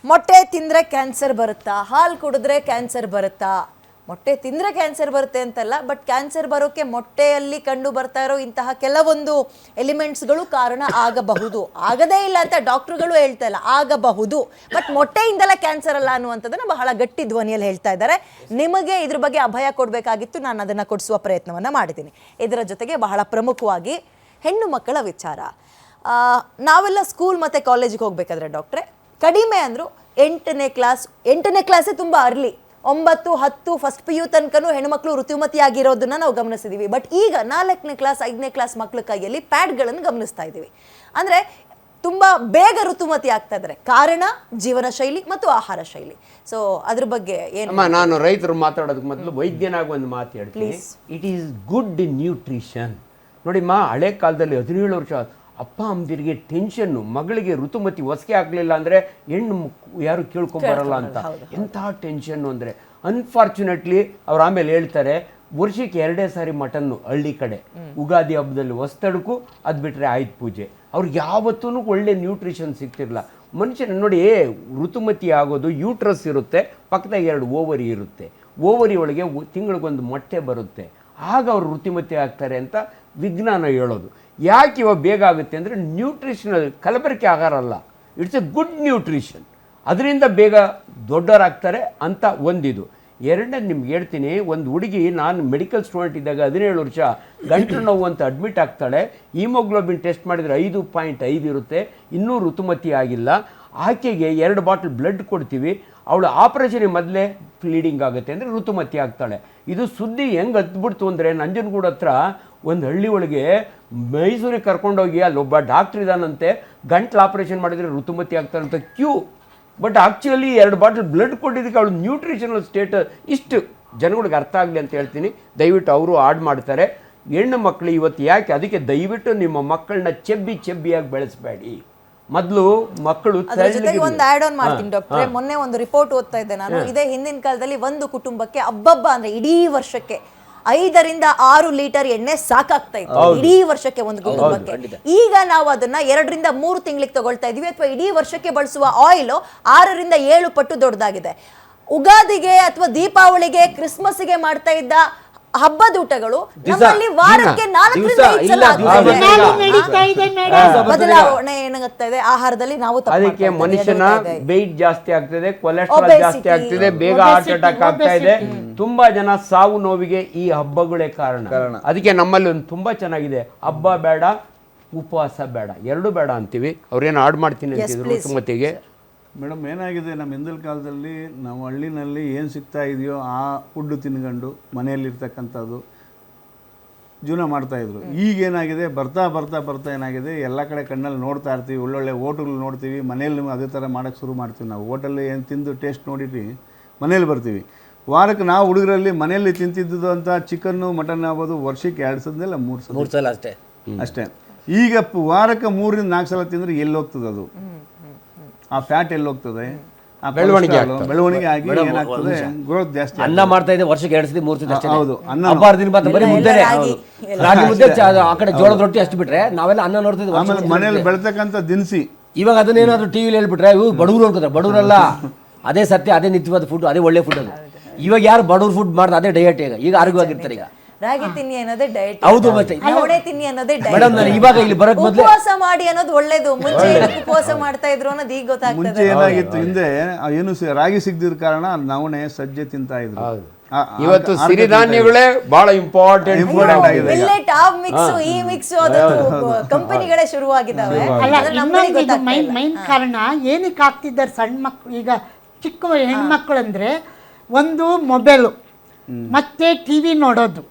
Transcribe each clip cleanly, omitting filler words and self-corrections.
ಮೊಟ್ಟೆ ತಿಂದರೆ ಕ್ಯಾನ್ಸರ್ ಬರುತ್ತಾ, ಹಾಲು ಕುಡಿದ್ರೆ ಕ್ಯಾನ್ಸರ್ ಬರುತ್ತಾ? ಮೊಟ್ಟೆ ತಿಂದರೆ ಕ್ಯಾನ್ಸರ್ ಬರುತ್ತೆ ಅಂತಲ್ಲ, ಬಟ್ ಕ್ಯಾನ್ಸರ್ ಬರೋಕ್ಕೆ ಮೊಟ್ಟೆಯಲ್ಲಿ ಕಂಡು ಬರ್ತಾ ಇರೋ ಇಂತಹ ಕೆಲವೊಂದು ಎಲಿಮೆಂಟ್ಸ್ಗಳು ಕಾರಣ ಆಗಬಹುದು. ಆಗದೇ ಇಲ್ಲ ಅಂತ ಡಾಕ್ಟ್ರುಗಳು ಹೇಳ್ತಾ ಇಲ್ಲ, ಆಗಬಹುದು. ಬಟ್ ಮೊಟ್ಟೆಯಿಂದಲೇ ಕ್ಯಾನ್ಸರ್ ಅಲ್ಲ ಅನ್ನುವಂಥದ್ದನ್ನು ಬಹಳ ಗಟ್ಟಿ ಧ್ವನಿಯಲ್ಲಿ ಹೇಳ್ತಾ ಇದ್ದಾರೆ. ನಿಮಗೆ ಇದ್ರ ಬಗ್ಗೆ ಅಭಯ ಕೊಡಬೇಕಾಗಿತ್ತು, ನಾನು ಅದನ್ನು ಕೊಡಿಸುವ ಪ್ರಯತ್ನವನ್ನು ಮಾಡಿದ್ದೀನಿ. ಇದರ ಜೊತೆಗೆ ಬಹಳ ಪ್ರಮುಖವಾಗಿ ಹೆಣ್ಣು ಮಕ್ಕಳ ವಿಚಾರ. ನಾವೆಲ್ಲ ಸ್ಕೂಲ್ ಮತ್ತು ಕಾಲೇಜಿಗೆ ಹೋಗಬೇಕಾದ್ರೆ ಡಾಕ್ಟ್ರೆ, ಕಡಿಮೆ ಅಂದರೂ 8ನೇ ಕ್ಲಾಸೇ ತುಂಬ ಅರ್ಲಿ. 9, 10 ಫಸ್ಟ್ PU ತನಕನೂ ಹೆಣ್ಮಕ್ಳು ಋತುಮತಿಯಾಗಿರೋದನ್ನ ನಾವು ಗಮನಿಸಿದ್ದೀವಿ. ಬಟ್ ಈಗ 4ನೇ ಕ್ಲಾಸ್ 5ನೇ ಕ್ಲಾಸ್ ಮಕ್ಕಳ ಕೈಯಲ್ಲಿ ಪ್ಯಾಡ್ಗಳನ್ನು ಗಮನಿಸ್ತಾ ಇದ್ದೀವಿ. ಅಂದರೆ ತುಂಬ ಬೇಗ ಋತುಮತಿ ಆಗ್ತಾ ಇದ್ದಾರೆ. ಕಾರಣ ಜೀವನ ಶೈಲಿ ಮತ್ತು ಆಹಾರ ಶೈಲಿ. ಸೊ ಅದ್ರ ಬಗ್ಗೆ ಏನು? ನಾನು ರೈತರು ಮಾತಾಡೋದಕ್ಕೆ ಮೊದಲು ವೈದ್ಯನಾಗಿ ಒಂದು ಮಾತು ಹೇಳ್ತೀನಿ. It is good nutrition. ನೋಡಿಮ್ಮ, ಹಳೆ ಕಾಲದಲ್ಲಿ 17 ವರ್ಷ ಅಪ್ಪ ಅಮ್ಮದಿರಿಗೆ ಟೆನ್ಷನ್ನು, ಮಗಳಿಗೆ ಋತುಮತಿ ಹೊಸಕೆ ಆಗಲಿಲ್ಲ ಅಂದರೆ ಹೆಣ್ಣು ಯಾರು ಕೇಳ್ಕೊಂಬರಲ್ಲ ಅಂತ. ಎಂತಹ ಟೆನ್ಷನ್ನು ಅಂದರೆ, ಅನ್ಫಾರ್ಚುನೇಟ್ಲಿ ಅವ್ರು ಆಮೇಲೆ ಹೇಳ್ತಾರೆ, ವರ್ಷಕ್ಕೆ 2 ಸಾರಿ ಮಟನ್ನು ಹಳ್ಳಿ ಕಡೆ, ಉಗಾದಿ ಹಬ್ಬದಲ್ಲಿ ಹೊಸ್ತಡಕು, ಅದು ಬಿಟ್ಟರೆ ಆಯುಧ ಪೂಜೆ. ಅವ್ರಿಗೆ ಯಾವತ್ತೂ ಒಳ್ಳೆ ನ್ಯೂಟ್ರಿಷನ್ ಸಿಗ್ತಿರಲ್ಲ. ಮನುಷ್ಯನ ನೋಡಿ, ಋತುಮತಿ ಆಗೋದು ಯೂಟ್ರಸ್ ಇರುತ್ತೆ, ಪಕ್ಕದಾಗ 2 ಓವರಿ ಇರುತ್ತೆ. ಓವರಿ ಒಳಗೆ ತಿಂಗಳಿಗೊಂದು ಮೊಟ್ಟೆ ಬರುತ್ತೆ, ಆಗ ಅವರು ಋತುಮತಿ ಆಗ್ತಾರೆ ಅಂತ ವಿಜ್ಞಾನ ಹೇಳೋದು. ಯಾಕೆ ಇವಾಗ ಬೇಗ ಆಗುತ್ತೆ ಅಂದರೆ ನ್ಯೂಟ್ರಿಷನಲ್, ಕಲಬೆರಕೆ ಆಹಾರ ಅಲ್ಲ, ಇಟ್ಸ್ ಎ ಗುಡ್ ನ್ಯೂಟ್ರಿಷನ್. ಅದರಿಂದ ಬೇಗ ದೊಡ್ಡವರಾಗ್ತಾರೆ ಅಂತ ಒಂದಿದು. ಎರಡನೇದು ನಿಮ್ಗೆ ಹೇಳ್ತೀನಿ, ಒಂದು ಹುಡುಗಿ, ನಾನು ಮೆಡಿಕಲ್ ಸ್ಟೂಡೆಂಟ್ ಇದ್ದಾಗ 17 ವರ್ಷ ಗಂಟಲು ನೋವು ಅಂತ ಅಡ್ಮಿಟ್ ಆಗ್ತಾಳೆ. ಹಿಮೋಗ್ಲೋಬಿನ್ ಟೆಸ್ಟ್ ಮಾಡಿದರೆ 5.5 ಇರುತ್ತೆ, ಇನ್ನೂ ಋತುಮತಿ ಆಗಿಲ್ಲ. ಆಕೆಗೆ 2 ಬಾಟಲ್ ಬ್ಲಡ್ ಕೊಡ್ತೀವಿ, ಅವಳು ಆಪ್ರೇಷನ್ಗೆ ಮೊದಲೇ ಬ್ಲೀಡಿಂಗ್ ಆಗುತ್ತೆ ಅಂದರೆ ಋತುಮತಿ ಆಗ್ತಾಳೆ. ಇದು ಸುದ್ದಿ ಹೆಂಗೆ ಹತ್ಬಿಡ್ತು ಅಂದರೆ, ನಂಜನಗೂಡು ಹತ್ರ ಒಂದು ಹಳ್ಳಿ ಒಳಗೆ ಮೈಸೂರಿಗೆ ಕರ್ಕೊಂಡೋಗಿ ಅಲ್ಲೊಬ್ಬ ಡಾಕ್ಟ್ರ್ ಇದ್ದಾನಂತೆ, ಗಂಟ್ಲು ಆಪ್ರೇಷನ್ ಮಾಡಿದರೆ ಋತುಮತಿ ಆಗ್ತಾರಂತ ಕ್ಯೂ. ಬಟ್ ಆ್ಯಕ್ಚುಲಿ 2 ಬಾಟಲ್ ಬ್ಲಡ್ ಕೊಟ್ಟಿದ್ದಕ್ಕೆ ಅವಳು ನ್ಯೂಟ್ರಿಷನಲ್ ಸ್ಟೇಟಸ್ ಇಷ್ಟು ಜನಗಳಿಗೆ ಅರ್ಥ ಆಗಲಿ ಅಂತ ಹೇಳ್ತೀನಿ. ದಯವಿಟ್ಟು ಅವರು ಆಡ್ ಮಾಡ್ತಾರೆ. ಹೆಣ್ಣು ಮಕ್ಕಳು ಇವತ್ತು ಯಾಕೆ, ಅದಕ್ಕೆ ದಯವಿಟ್ಟು ನಿಮ್ಮ ಮಕ್ಕಳನ್ನ ಚೆಬ್ಬಿಯಾಗಿ ಬೆಳೆಸಬೇಡಿ. ಮೊದಲು ಮಕ್ಕಳು ಒಂದು ಆಡ್ ಆನ್ ಮಾಡ್ತೀನಿ ಡಾಕ್ಟ್ರೆ. ಮೊನ್ನೆ ಒಂದು ರಿಪೋರ್ಟ್ ಓದ್ತಾ ಇದ್ದೆ ನಾನು. ಇದೇ ಹಿಂದಿನ ಕಾಲದಲ್ಲಿ ಒಂದು ಕುಟುಂಬಕ್ಕೆ ಹಬ್ಬ ಅಂದ್ರೆ ಇಡೀ ವರ್ಷಕ್ಕೆ 5 ರಿಂದ 6 ಲೀಟರ್ ಎಣ್ಣೆ ಸಾಕಾಗ್ತಾ ಇತ್ತು, ಇಡೀ ವರ್ಷಕ್ಕೆ ಒಂದು ಕುಟುಂಬಕ್ಕೆ. ಈಗ ನಾವು ಅದನ್ನ 2 ರಿಂದ 3 ತಿಂಗಳಿಗೆ ತಗೊಳ್ತಾ ಇದೀವಿ, ಅಥವಾ ಇಡೀ ವರ್ಷಕ್ಕೆ ಬಳಸುವ ಆಯಿಲ್ 6 ರಿಂದ 7 ಪಟ್ಟು ದೊಡ್ಡದಾಗಿದೆ. ಉಗಾದಿಗೆ ಅಥವಾ ದೀಪಾವಳಿಗೆ, ಕ್ರಿಸ್ಮಸ್ಗೆ ಮಾಡ್ತಾ ಇದ್ದ ಹಬ್ಬದ ಊಟಗಳು ನಮ್ಮಲ್ಲಿ ವಾರಕ್ಕೆ 4 ರಿಂದ 5 ಸಲ ಬದಲಾವಣೆ ಏನಾಗ್ತಾ ಇದೆ ಆಹಾರದಲ್ಲಿ. ನಾವು ಅದಕ್ಕೆ ಮನುಷ್ಯನ ವೆಯ್ಟ್ ಜಾಸ್ತಿ ಆಗ್ತದೆ, ಕೊಲೆಸ್ಟ್ರಾಲ್ ಜಾಸ್ತಿ ಆಗ್ತಿದೆ, ಬೇಗ ಹಾರ್ಟ್ ಅಟ್ಯಾಕ್ ಆಗ್ತಾ ಇದೆ. ತುಂಬಾ ಜನ ಸಾವು ನೋವಿಗೆ ಈ ಹಬ್ಬಗಳೇ ಕಾರಣ. ಅದಕ್ಕೆ ನಮ್ಮಲ್ಲಿ ಒಂದು ತುಂಬಾ ಚೆನ್ನಾಗಿದೆ, ಹಬ್ಬ ಬೇಡ ಉಪವಾಸ ಬೇಡ, 2 ಬೇಡ ಅಂತೀವಿ. ಅವ್ರೇನು ಆಡ್ ಮಾಡ್ತೀನಿ ಅಂತಿದ್ರು ಋತುಮತಿಗೆ. ಮೇಡಮ್, ಏನಾಗಿದೆ, ನಮ್ಮ ಹಿಂದಿನ ಕಾಲದಲ್ಲಿ ನಾವು ಹಳ್ಳಿನಲ್ಲಿ ಏನು ಸಿಗ್ತಾ ಇದೆಯೋ ಆ ಫುಡ್ಡು ತಿನ್ಕೊಂಡು ಮನೆಯಲ್ಲಿರ್ತಕ್ಕಂಥದ್ದು ಜೀವನ ಮಾಡ್ತಾಯಿದ್ರು. ಈಗೇನಾಗಿದೆ, ಬರ್ತಾ ಏನಾಗಿದೆ, ಎಲ್ಲ ಕಡೆ ಕಣ್ಣಲ್ಲಿ ನೋಡ್ತಾ ಇರ್ತೀವಿ, ಒಳ್ಳೊಳ್ಳೆ ಹೋಟೆಲ್ ನೋಡ್ತೀವಿ, ಮನೇಲಿ ಅದೇ ಥರ ಮಾಡೋಕ್ಕೆ ಶುರು ಮಾಡ್ತೀವಿ. ನಾವು ಹೋಟೆಲ್ಲಿ ಏನು ತಿಂದು ಟೇಸ್ಟ್ ನೋಡಿರಿ ಮನೇಲಿ ಬರ್ತೀವಿ. ವಾರಕ್ಕೆ ನಾವು ಹುಡುಗರಲ್ಲಿ ಮನೆಯಲ್ಲಿ ತಿಂತಿದ್ದು ಅಂತ ಚಿಕನ್ನು ಮಟನ್ ಆಗ್ಬೋದು, ವರ್ಷಕ್ಕೆ 2 ಸಲ 3 ಸಲ ಅಷ್ಟೇ. ಈಗ ವಾರಕ್ಕೆ 3 ರಿಂದ 4 ಸಲ ತಿಂದರೆ ಎಲ್ಲಿ ಹೋಗ್ತದೆ ಅದು? ಆ ಫ್ಯಾಟ್ ಎಲ್ಲಿ ಹೋಗ್ತದೆ? ಬೆಳವಣಿಗೆ ಆಗಿ ಏನಾಗ್ತದೆ, ಗ್ರೋತ್ ಜಾಸ್ತಿ. ಅನ್ನ ಮಾಡ್ತಾ ಇದೆ ವರ್ಷಕ್ಕೆ 2 ಸತಿ 3 ಸತಿ ಅಷ್ಟೇ. ಹೌದು, ಬರೀ ಮುದ್ದೆ, ರಾಗಿ ಮುದ್ದೆ, ಆ ಕಡೆ ಜೋಳದ ರೊಟ್ಟಿ ಅಷ್ಟು ಬಿಟ್ರೆ ನಾವೆಲ್ಲ ಅನ್ನ ನೋಡ್ತಿದ್ವಿ. ಆಮೇಲೆ ಮನೇಲಿ ಬೆಳ್ತಕ್ಕಂಥ ದಿನಸಿ. ಇವಾಗ ಅದನ್ನೇನಾದ್ರು ಟಿವಿಲಿ ಹೇಳ್ಬಿಟ್ರೆ ಇವು ಬಡವರು ಅನ್ಕೋತಾರೆ. ಬಡವರಲ್ಲ, ಅದೇ ಸತ್ಯ, ಅದೇ ನಿತ್ಯವಾದ ಫುಡ್, ಅದೇ ಒಳ್ಳೆ ಫುಡ್ ಅದು. ಇವಾಗ ಯಾರು ಬಡವ್ರ ಫುಡ್ ಮಾಡ್ತಾರೆ, ಅದೇ ಡಯಟ್. ಈಗ ಆರೋಗ್ಯವಾಗಿರ್ತಾರೆ. ಈಗ ರಾಗಿ ತಿನ್ನಿ ಅನ್ನೋದೇ ಡಯಟ್. ಹೌದು, ಮತ್ತೆ ನವಣೆ ತಿನ್ನಿ ಅನ್ನೋದೇ ಡಯಟ್. ಮೇಡಮ್, ನಾನು ಇವಾಗ ಇಲ್ಲಿ ಬರಕ್ ಮೊದಲು ಉಪವಾಸ ಮಾಡಿ ಅನ್ನೋದು ಒಳ್ಳೇದು. ಮುಂಚೆ ಉಪವಾಸ ಮಾಡ್ತಾ ಇದ್ರು ಅನ್ನೋದು ಈಗ ಗೊತ್ತಾಗ್ತದೆ. ಮುಂಚೆ ಏನಾಗಿತ್ತು, ಹಿಂದೆ ಏನು ರಾಗಿ ಸಿಗದಿದ್ದ ಕಾರಣ ನವಣೆ ಸಜ್ಜೆ ತಿಂತಾ ಇದ್ರು. ಇವತ್ತು ಸಿರಿಧಾನ್ಯಗಳೇ ಬಹಳ ಇಂಪಾರ್ಟೆಂಟ್ ಆಗಿದೆ. ಮಿಲ್ಲೆಟ್, ಆ ಮಿಕ್ಸ್, ಈ ಮಿಕ್ಸ್, ಅದು ಕಂಪನಿಗಳೇ ಶುರುವಾಗಿದ್ದಾವೆ. ಮೈನ್ ಕಾರಣ ಏನಕ್ಕೆ ಆಗ್ತಿದ್ದಾರೆ ಸಣ್ಣ ಮಕ್ಕಳು, ಈಗ ಚಿಕ್ಕ ಹೆಣ್ಮಕ್ಳು ಅಂದರೆ, ಒಂದು ಮೊಬೈಲು ಮತ್ತು TV ನೋಡೋದು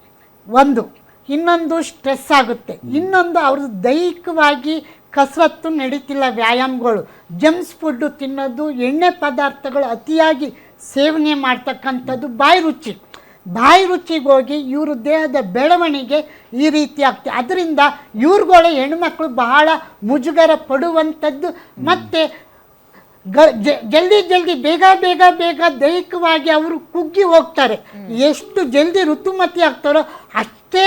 ಒಂದು, ಇನ್ನೊಂದು ಸ್ಟ್ರೆಸ್ ಆಗುತ್ತೆ, ಇನ್ನೊಂದು ಅವ್ರದ್ದು ದೈಹಿಕವಾಗಿ ಕಸರತ್ತು ನಡೀತಿಲ್ಲ, ವ್ಯಾಯಾಮಗಳು, ಜಂಕ್ಸ್ ಫುಡ್ಡು ತಿನ್ನೋದು, ಎಣ್ಣೆ ಪದಾರ್ಥಗಳು ಅತಿಯಾಗಿ ಸೇವನೆ ಮಾಡ್ತಕ್ಕಂಥದ್ದು, ಬಾಯಿ ರುಚಿಗೆ ಹೋಗಿ ಇವ್ರ ದೇಹದ ಬೆಳವಣಿಗೆ ಈ ರೀತಿ ಆಗ್ತದೆ. ಅದರಿಂದ ಇವ್ರುಗಳೇ ಹೆಣ್ಮಕ್ಳು ಬಹಳ ಮುಜುಗರ ಪಡುವಂಥದ್ದು. ಮತ್ತು ಜಲ್ದಿ ಬೇಗ ದೈಹಿಕವಾಗಿ ಅವರು ಕುಗ್ಗಿ ಹೋಗ್ತಾರೆ. ಎಷ್ಟು ಜಲ್ದಿ ಋತುಮತಿ ಆಗ್ತಾರೋ ಅಷ್ಟೇ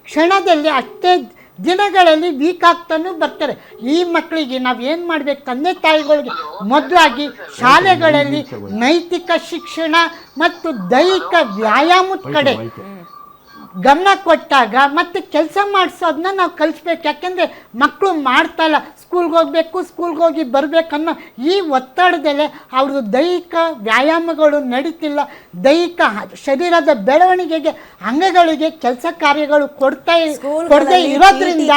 ಕ್ಷಣದಲ್ಲಿ, ಅಷ್ಟೇ ದಿನಗಳಲ್ಲಿ ವೀಕ್ ಆಗ್ತಾನೂ ಬರ್ತಾರೆ. ಈ ಮಕ್ಕಳಿಗೆ ನಾವು ಏನು ಮಾಡಬೇಕು, ತಂದೆ ತಾಯಿಗಳಿಗೆ ಮೊದಲಾಗಿ ಶಾಲೆಗಳಲ್ಲಿ ನೈತಿಕ ಶಿಕ್ಷಣ ಮತ್ತು ದೈಹಿಕ ವ್ಯಾಯಾಮದ ಕಡೆ ಗಮನ ಕೊಟ್ಟಾಗ ಮತ್ತು ಕೆಲಸ ಮಾಡಿಸೋದನ್ನ ನಾವು ಕಲಿಸ್ಬೇಕು. ಯಾಕೆಂದರೆ ಮಕ್ಕಳು ಮಾಡ್ತಾಯಿಲ್ಲ, ಸ್ಕೂಲ್ಗೆ ಹೋಗಬೇಕು, ಸ್ಕೂಲ್ಗೆ ಹೋಗಿ ಬರಬೇಕನ್ನೋ ಈ ಒತ್ತಡದಲ್ಲೇ ಅವ್ರದ್ದು ದೈಹಿಕ ವ್ಯಾಯಾಮಗಳು ನಡೀತಿಲ್ಲ. ದೈಹಿಕ ಶರೀರದ ಬೆಳವಣಿಗೆಗೆ ಅಂಗಗಳಿಗೆ ಕೆಲಸ ಕಾರ್ಯಗಳು ಕೊಡದೇ ಇರೋದ್ರಿಂದ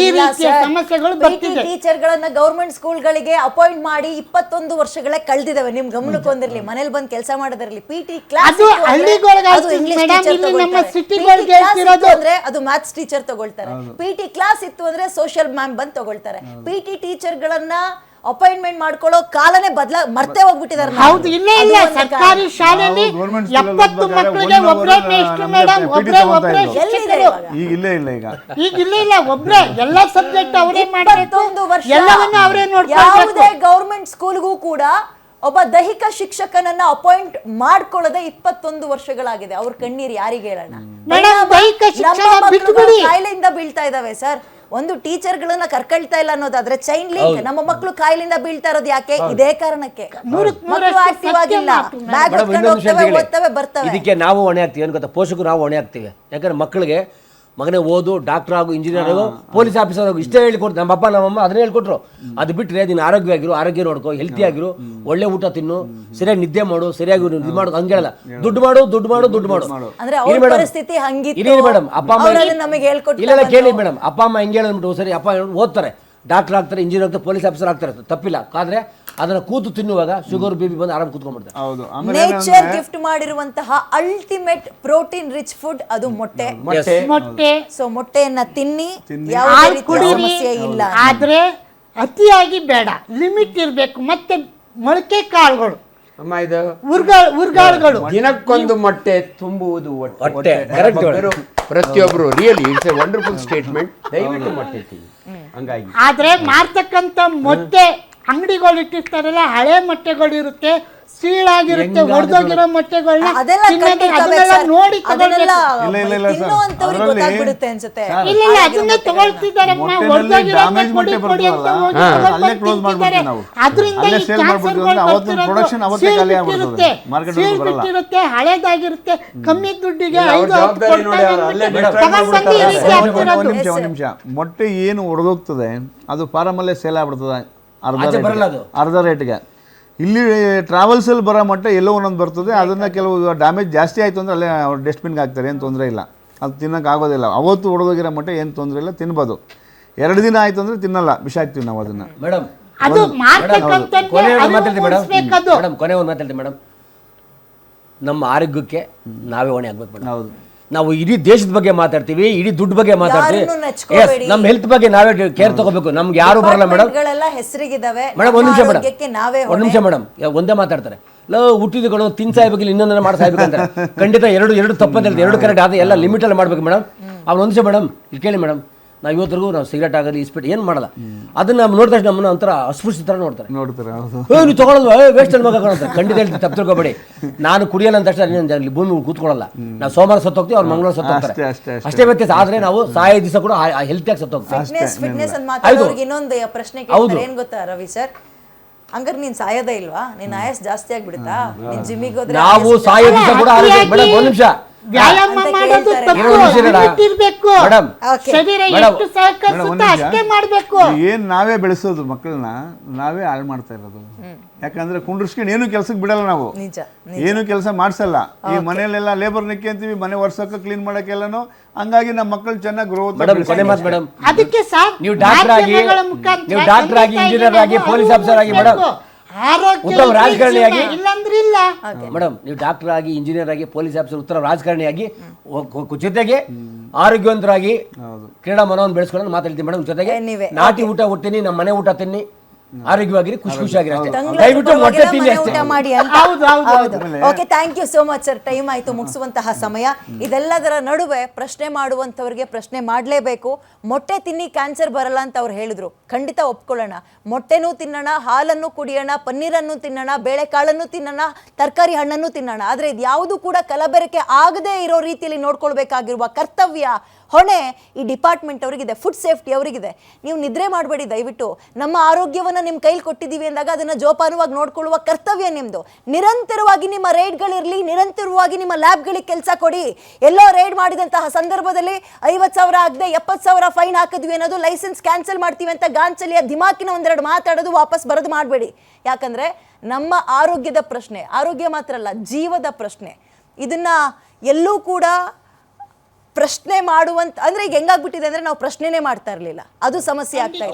ಈ ರೀತಿಯ ಸಮಸ್ಯೆಗಳು ಬರ್ತಿದೆ. ಟೀಚರ್ಗಳನ್ನ ಗೌರ್ಮೆಂಟ್ ಸ್ಕೂಲ್ಗಳಿಗೆ ಅಪಾಯಿಂಟ್ ಮಾಡಿ 21 ವರ್ಷಗಳೇ ಕಳೆದಿದ್ದಾವೆ. ನಿಮ್ ಗಮನಕ್ಕೆ ಬಂದಿರಲಿ, ಮನೇಲಿ ಬಂದು ಕೆಲಸ ಮಾಡೋದಿರಲಿ. PT ಕ್ಲಾಸ್ ಅದು ಹಳ್ಳಿಗಳಿಗೆ ಮೇಡಮ್, ಇಲ್ಲಿ ನಮ್ಮ ಸಿಟಿಗಳಿಗೆ ಅಂದ್ರೆ ಅದು ಮ್ಯಾಥ್ಸ್ ಟೀಚರ್ ತಗೊಳ್ತಾರೆ. PT ಕ್ಲಾಸ್ ಇತ್ತು ಅಂದ್ರೆ ಸೋಷಿಯಲ್ ಮ್ಯಾಮ್ ಬಂದು ತಗೊಳ್ತಾರೆ. PT ಟೀಚರ್ಗಳನ್ನ ಅಪಾಯಿಂಟ್ಮೆಂಟ್ ಮಾಡ್ಕೊಳ್ಳೋ ಕಾಲನೇ ಮರ್ತೇ ಹೋಗ್ಬಿಟ್ಟಿದ್ದಾರೆ. ಹೌದು, ಇಲ್ಲ ಸರ್ಕಾರಿ ಶಾಲೆಯಲ್ಲಿ 70 ಮಕ್ಕಳಿಗೆ ಒಬ್ಬರೇ ಮೇಷ್ಟ್ರು ಮೇಡಮ್, ಒಬ್ಬರೇ ಶಿಕ್ಷಕರು. ಈಗ ಒಬ್ಬರೇ ಎಲ್ಲ ಸಬ್ಜೆಕ್ಟ್ ಅವರೇ ಮಾಡಬೇಕು, ಎಲ್ಲವನ್ನೂ ಅವರೇ ನೋಡ್ಕೊಳ್ಬೇಕು. ಯಾವುದೇ ಗೌರ್ಮೆಂಟ್ ಸ್ಕೂಲ್ಗೂ ಕೂಡ ಒಬ್ಬ ದೈಹಿಕ ಶಿಕ್ಷಕನನ್ನ ಅಪಾಯಿಂಟ್ ಮಾಡ್ಕೊಳ್ಳದೆ 21 ವರ್ಷಗಳಾಗಿದೆ. ಅವ್ರ ಕಣ್ಣೀರು ಯಾರಿಗೆ ಹೇಳೋಣ? ಕಾಯಿಲೆಯಿಂದ ಬೀಳ್ತಾ ಇದಾವೆ ಸರ್. ಒಂದು ಟೀಚರ್ಗಳನ್ನ ಕರ್ಕೊಳ್ತಾ ಇಲ್ಲ ಅನ್ನೋದಾದ್ರೆ ಚೈನ್ ಲಿಂಕ್. ನಮ್ಮ ಮಕ್ಕಳು ಕಾಯಿಲೆಯಿಂದ ಬೀಳ್ತಾ ಇರೋದು ಯಾಕೆ? ಇದೇ ಕಾರಣಕ್ಕೆ. ಮಕ್ಕಳು ಆಕ್ಟಿವ್ ಆಗಿಲ್ಲ, ಬ್ಯಾಗ್ ಹೊತ್ಕೊಂಡು ಹೋಗ್ತವೆ, ಓದ್ತವೆ, ಬರ್ತವೆ. ಇದಕ್ಕೆ ನಾವು ಹೊಣೆ ಆಗ್ತೀವಿ ಏನು ಗೊತ್ತಾ? ಪೋಷಕರು ನಾವು ಹೊಣೆ ಆಗ್ತೀವಿ. ಯಾಕಂದ್ರೆ ಮಕ್ಕಳಿಗೆ ಮಗನೇ ಓದು, ಡಾಕ್ಟರ್ ಆಗು, ಇಂಜಿನಿಯರ್ ಆಗು, ಪೊಲೀಸ್ ಆಫೀಸರ್ ಆಗು, ಇಷ್ಟೇ ಹೇಳ್ಕೊಟ್ಟು ನಮ್ಮಪ್ಪ ನಮ್ಮಮ್ಮ ಅದನ್ನೇ ಹೇಳ್ಕೊಟ್ರು. ಅದು ಬಿಟ್ಟರೆ ನೀನು ಆರೋಗ್ಯ ನೋಡ್ಕೋ, ಹೆಲ್ತಿ ಆಗಿರು, ಒಳ್ಳೆ ಊಟ ತಿನ್ನು, ಸರಿಯಾಗಿ ನಿದ್ದೆ ಮಾಡು, ಸರಿಯಾಗಿ ಇದು ಮಾಡು, ಹಂಗೇಳಲ್ಲ. ದುಡ್ಡು ಮಾಡು ಅಂದ್ರೆ ಅವ್ರ ಪರಿಸ್ಥಿತಿ ಹಂಗಿತ್ತು. ಇಲ್ಲ ಮೇಡಮ್, ಅಪ್ಪ ಅಮ್ಮ ನಮಗೆ ಹೇಳ್ಕೊಟ್ಟಿಲ್ಲ. ಇಲ್ಲ ಕೇಳಿ ಮೇಡಮ್, ಅಪ್ಪ ಅಮ್ಮ ಹೆಂಗೆ ಹೇಳ್ಬಿಟ್ಟು ಸರಿ ಅಪ್ಪ ಓದ್ತಾರೆ, ಡಾಕ್ಟರ್ ಆಗ್ತಾರೆ, ಇಂಜಿನಿಯರ್ ಆಗ್ತಾರೆ, ಪೊಲೀಸ್ ಆಫೀಸರ್ ಆಗ್ತಾರೆ, ತಪ್ಪಿಲ್ಲ. ಆದ್ರೆ ಅದನ್ನ ಕೂತು ತಿನ್ನುವಾಗ ಶುಗರ್ BP ಬಂದು ಆರಾಮ್ ಕೂತ್ಕೊಂಡ್ಬಿಡ್ತಾರೆ. ನೇಚರ್ ಗಿಫ್ಟ್ ಮಾಡಿರುವಂತಹ ಅಲ್ಟಿಮೇಟ್ ಪ್ರೋಟೀನ್ ರಿಚ್ ಫುಡ್ ಅದು ಮೊಟ್ಟೆ. ಸೊ ಮೊಟ್ಟೆಯನ್ನ ತಿನ್ನಿ, ಯಾವುದೇ ಸಮಸ್ಯೆ ಇಲ್ಲ. ಆದ್ರೆ ಅತಿಯಾಗಿ ಬೇಡ, ಲಿಮಿಟ್ ಇರಬೇಕು. ಮತ್ತೆ ಮೊಳಕೆ ಕಾಳುಗಳು, ಅಮ್ಮ ಇದು ಉರ್ಗಾಳುಗಳು, ದಿನಕ್ಕೊಂದು ಮೊಟ್ಟೆ ತುಂಬುವುದು ಹೊಟ್ಟೆ. ಪ್ರತಿಯೊಬ್ರು really it's A wonderful statement. ದಯವಿಟ್ಟು ಮೊಟ್ಟೆ ತಿನ್ನಿ. ಹಂಗಾಗಿ ಆದ್ರೆ ಮಾರ್ತಕ್ಕಂಥ ಮೊಟ್ಟೆ ಅಂಗಡಿಗಳು ಇಟ್ಟಿರ್ತಾರಲ್ಲ, ಹಳೆ ಮೊಟ್ಟೆಗಳು ಇರುತ್ತೆ, ಸೀಳಾಗಿರುತ್ತೆ, ಒಡೆದೋಗಿರೋ ಮೊಟ್ಟೆಗಳನ್ನ ನೋಡಿ ಅದನ್ನೇ ತಗೊಳ್ತಿದ್ದಾರೆ. ಅದರಿಂದ ಹಳೇದಾಗಿರುತ್ತೆ, ಕಮ್ಮಿ ದುಡ್ಡಿಗೆ ನಿಮಿಷ. ಮೊಟ್ಟೆ ಏನು ಒಡೆದೋಗ್ತದೆ ಅದು ಫಾರಮಲ್ಲೇ ಸೇಲ್ ಆಗ್ಬಿಡ್ತದೆ ಅರ್ಧ ರೇಟ್ಗೆ. ಇಲ್ಲಿ ಟ್ರಾವೆಲ್ಸಲ್ಲಿ ಬರೋ ಮಟ್ಟ ಎಲ್ಲೋ ಒಂದೊಂದು ಬರ್ತದೆ. ಅದನ್ನು ಕೆಲವು ಡ್ಯಾಮೇಜ್ ಜಾಸ್ತಿ ಆಯಿತು ಅಂದರೆ ಅಲ್ಲೇ ಅವ್ರು ಡಸ್ಟ್ಬಿನ್ಗೆ ಹಾಕ್ತಾರೆ, ಏನು ತೊಂದರೆ ಇಲ್ಲ. ಅದು ತಿನ್ನೋಕೆ ಆಗೋದಿಲ್ಲ. ಅವತ್ತು ಹೊಡೆದೋಗಿರೋ ಮಟ್ಟ ಏನು ತೊಂದರೆ ಇಲ್ಲ, ತಿನ್ಬೋದು. 2 ದಿನ ಆಯಿತು ಅಂದರೆ ತಿನ್ನಲ್ಲ, ಬಿಸಾಕ್ತೀವಿ ನಾವು ಅದನ್ನು. ಮೇಡಮ್ ಕೊನೆ ಒಂದು ಮಾತಾಡ್ತೀವಿ ಮೇಡಮ್. ನಮ್ಮ ಆರೋಗ್ಯಕ್ಕೆ ನಾವೇ ಹೊಣೆ ಆಗ್ಬೇಕು ಮೇಡಮ್. ಹೌದು, ನಾವು ಇಡೀ ದೇಶದ ಬಗ್ಗೆ ಮಾತಾಡ್ತೀವಿ, ಇಡೀ ದುಡ್ಡು ಬಗ್ಗೆ ಮಾತಾಡ್ತೀವಿ. ನಮ್ಮ ಹೆಲ್ತ್ ಬಗ್ಗೆ ನಾವೇ ಕೇರ್ ತಗೋಬೇಕು. ನಮ್ಗೆ ಯಾರು ಬರಲ್ಲ ಮೇಡಮ್. ಮೇಡಮ್ ಒಂದ್ ನಿಮಿಷ ಮೇಡಮ್, ಒಂದೇ ಮಾತಾಡ್ತಾರೆ. ಹುಟ್ಟಿದಗಳು ತಿನ್ ಸಾಯ್ಬೇಕಿಲ್ಲ, ಇನ್ನೊಂದನ್ನ ಮಾಡಿ ಸಾಯ್ಬೇಕಂತಾರೆ. ಖಂಡಿತ ಎರಡು ತಪ್ಪಂತ ಹೇಳ್ತೀವಿ, 2 ಕರೆಕ್ಟ್ ಆದ ಎಲ್ಲ ಲಿಮಿಟ್ ಅಲ್ಲಿ ಮಾಡ್ಬೇಕು ಮೇಡಮ್. ಅವ್ರು ಒಂದ್ ನಿಮಿಷ ಮೇಡಮ್, ಇಲ್ಲಿ ಕೇಳಿ ಮೇಡಮ್, ನಾವು ಇವತ್ತರೆಗೂ ನಾವು ಸಿಗರೇಟ್ ಆಗೋದು, ಇಸ್ಪೀಟ್ ಏನು ಮಾಡಲ್ಲ. ಅದನ್ನ ನಾವು ನೋಡಿದ ತಕ್ಷಣ ನಮ್ಮನ್ನ ಒಂಥರ ಅಸ್ಪೃಶ್ಯ ಥರ ನೋಡ್ತಾರೆ. ನೀವು ತಗೊಳ್ಳಲ್ವಾ, ವೇಸ್ಟ್ ಅನ್ಬೇಕು ಅಂತ. ಖಂಡಿತ ಹೇಳ್ತೀವಿ, ತಪ್ಪು ತಿಳ್ಕೊಬೇಡಿ. ನಾನು ಕುಡಿಯಲ್ಲ ಅಂತ ತಕ್ಷಣ ಭೂಮಿ ಕೂತ್ಕೊಳ್ಳಲ್ಲ. ನಾವು ಸೋಮವಾರ ಸತ್ತೋಗ್ತೀವಿ, ಅವ್ರು ಮಂಗಳವಾರ ಸತ್ತೋಗ್ತಾರೆ, ಅಷ್ಟೇ ವ್ಯತ್ಯಾಸ. ಆದ್ರೆ ನಾವು ಸಾಯೋ ದಿವಸ ಕೂಡ ಹೆಲ್ತಿಯಾಗಿ ಸತ್ತೋಗ್ತೀವಿ. ಇನ್ನೊಂದು ಪ್ರಶ್ನೆ ಏನ್ ಗೊತ್ತಾ ರವಿ ಸರ್, ಹಂಗಾರೆ ನೀನ್ ಸಾಯೋದೇ ಇಲ್ವಾ? ನಿನ್ ಆಯಸ್ ಜಾಸ್ತಿ ಆಗ್ಬಿಡುತ್ತಾ? ನೀನ್ ಜಿಮ್ಮಿಗೆ ಹೋದ್ರೆ ನಾವು ಸಾಯೋ ದಿವಸ ಕೂಡ ಮೇಡಮ್ ಒಂದ್ ನಿಮಿಷ ವ್ಯಾಯಾಮ ಮಾಡೋದು ಇರ್ಬೇಕು. ಶರೀರ ಎಷ್ಟು ಸಹಕರಿಸುತ್ತೆ ಅಷ್ಟೇ ಮಾಡಬೇಕು. ಏನ್ ನಾವೇ ಬೆಳೆಸೋದು ಮಕ್ಕಳನ್ನ, ನಾವೇ ಹಾಳು ಮಾಡ್ತಾ ಇರೋದು. ಯಾಕಂದ್ರೆ ಕುಂಡ್ರಿಸ್ಕೊಂಡು ಏನು ಕೆಲ್ಸಕ್ಕೆ ಬಿಡಲ್ಲ ನಾವು, ಏನು ಕೆಲಸ ಮಾಡ್ಸಲ್ಲ. ಈ ಮನೆಯಲ್ಲೆಲ್ಲ ಲೇಬರ್ ನಿಕ್ಕಂತೀವಿ, ಮನೆ ವರ್ಷಕ್ಕೆ ಕ್ಲೀನ್ ಮಾಡಕ್ಕೆಲ್ಲನು. ಹಂಗಾಗಿ ನಮ್ಮ ಮಕ್ಕಳು ಚೆನ್ನಾಗಿ ಗ್ರೋತ್. ಅದಕ್ಕೆ ನೀವು ಡಾಕ್ಟರ್ ಆಗಿ, ಇಂಜಿನಿಯರ್ ಆಗಿ, ಪೊಲೀಸ್ ಆಫೀಸರ್ ಆಗಿ ಮೇಡಮ್, ಉತ್ತಮ ರಾಜಕಾರಣಿಯಾಗಿ ಮೇಡಮ್, ನೀವು ಡಾಕ್ಟರ್ ಆಗಿ, ಇಂಜಿನಿಯರ್ ಆಗಿ, ಪೊಲೀಸ್ ಆಫೀಸರ್, ಉತ್ತಮ ರಾಜಕಾರಣಿಯಾಗಿ, ಜೊತೆಗೆ ಆರೋಗ್ಯವಂತರಾಗಿ ಕ್ರೀಡಾ ಮನೋವನ್ನು ಬೆಳೆಸ್ಕೊಂಡು ಮಾತಾಡ್ತೀನಿ ಮೇಡಮ್. ಜೊತೆಗೆ ನಾಟಿ ಊಟ ಹುಟ್ಟಿನಿ, ನಮ್ಮ ಮನೆ ಊಟ ತಿನ್ನಿ, ಆರೋಗ್ಯವಾಗಿರಿ, ಖುಷಿಯಾಗಿರಿ ಅಷ್ಟೇ. ದಯವಿಟ್ಟು ಮೊಟ್ಟೆ ತಿನ್ನಿ ಅಷ್ಟೇ. Okay, thank you so much sir. Time ಆಯ್ತು, ಮುಗಿಸುವಂತಹ ಸಮಯ. ಇದೆಲ್ಲದರ ನಡುವೆ ಪ್ರಶ್ನೆ ಮಾಡುವಂಥವ್ರಿಗೆ ಪ್ರಶ್ನೆ ಮಾಡಲೇಬೇಕು. ಮೊಟ್ಟೆ ತಿನ್ನಿ ಕ್ಯಾನ್ಸರ್ ಬರಲ್ಲ ಅಂತ ಅವ್ರು ಹೇಳಿದ್ರು, ಖಂಡಿತ ಒಪ್ಕೊಳ್ಳೋಣ. ಮೊಟ್ಟೆನೂ ತಿನ್ನೋಣ, ಹಾಲನ್ನು ಕುಡಿಯೋಣ, ಪನ್ನೀರನ್ನು ತಿನ್ನೋಣ, ಬೇಳೆಕಾಳನ್ನು ತಿನ್ನೋಣ, ತರಕಾರಿ ಹಣ್ಣನ್ನು ತಿನ್ನೋಣ. ಆದರೆ ಇದು ಯಾವುದು ಕೂಡ ಕಲಬೆರಕೆ ಆಗದೇ ಇರೋ ರೀತಿಯಲ್ಲಿ ನೋಡ್ಕೊಳ್ಬೇಕಾಗಿರುವ ಕರ್ತವ್ಯ ಹೊಣೆ ಈ ಡಿಪಾರ್ಟ್ಮೆಂಟ್ ಅವರಿಗಿದೆ, ಫುಡ್ ಸೇಫ್ಟಿ ಅವರಿಗಿದೆ. ನೀವು ನಿದ್ರೆ ಮಾಡಬೇಡಿ ದಯವಿಟ್ಟು. ನಮ್ಮ ಆರೋಗ್ಯವನ್ನು ನಿಮ್ಮ ಕೈಲಿ ಕೊಟ್ಟಿದ್ದೀವಿ ಅಂದಾಗ ಅದನ್ನು ಜೋಪಾನವಾಗಿ ನೋಡ್ಕೊಳ್ಳುವ ಕರ್ತವ್ಯ ನಿಮ್ಮದು. ನಿರಂತರವಾಗಿ ನಿಮ್ಮ ರೈಡ್ಗಳಿರಲಿ, ನಿರಂತರವಾಗಿ ನಿಮ್ಮ ಲ್ಯಾಬ್ಗಳಿಗೆ ಕೆಲಸ ಕೊಡಿ. ಎಲ್ಲೋ ರೈಡ್ ಮಾಡಿದಂತಹ ಸಂದರ್ಭದಲ್ಲಿ 50,000 ಆಗದೆ 70,000 ಫೈನ್ ಹಾಕಿದ್ವಿ ಅನ್ನೋದು, ಲೈಸೆನ್ಸ್ ಕ್ಯಾನ್ಸಲ್ ಮಾಡ್ತೀವಿ ಅಂತ ಗಾಂಚಲಿಯ ದಿಮಾಕಿನ ಒಂದೆರಡು ಮಾತಾಡೋದು ವಾಪಸ್ ಬರೋದು ಮಾಡಬೇಡಿ. ಯಾಕಂದರೆ ನಮ್ಮ ಆರೋಗ್ಯದ ಪ್ರಶ್ನೆ, ಆರೋಗ್ಯ ಮಾತ್ರ ಅಲ್ಲ, ಜೀವದ ಪ್ರಶ್ನೆ. ಇದನ್ನ ಎಲ್ಲೂ ಕೂಡ ಪ್ರಶ್ನೆ ಮಾಡುವಂತ, ಅಂದ್ರೆ ಈಗ ಹೆಂಗಾಗ್ಬಿಟ್ಟಿದೆ ಅಂದ್ರೆ ನಾವು ಪ್ರಶ್ನೆನೇ ಮಾಡ್ತಾ ಇರಲಿಲ್ಲ, ಅದು ಸಮಸ್ಯೆ ಆಗ್ತಾ ಇದೆ.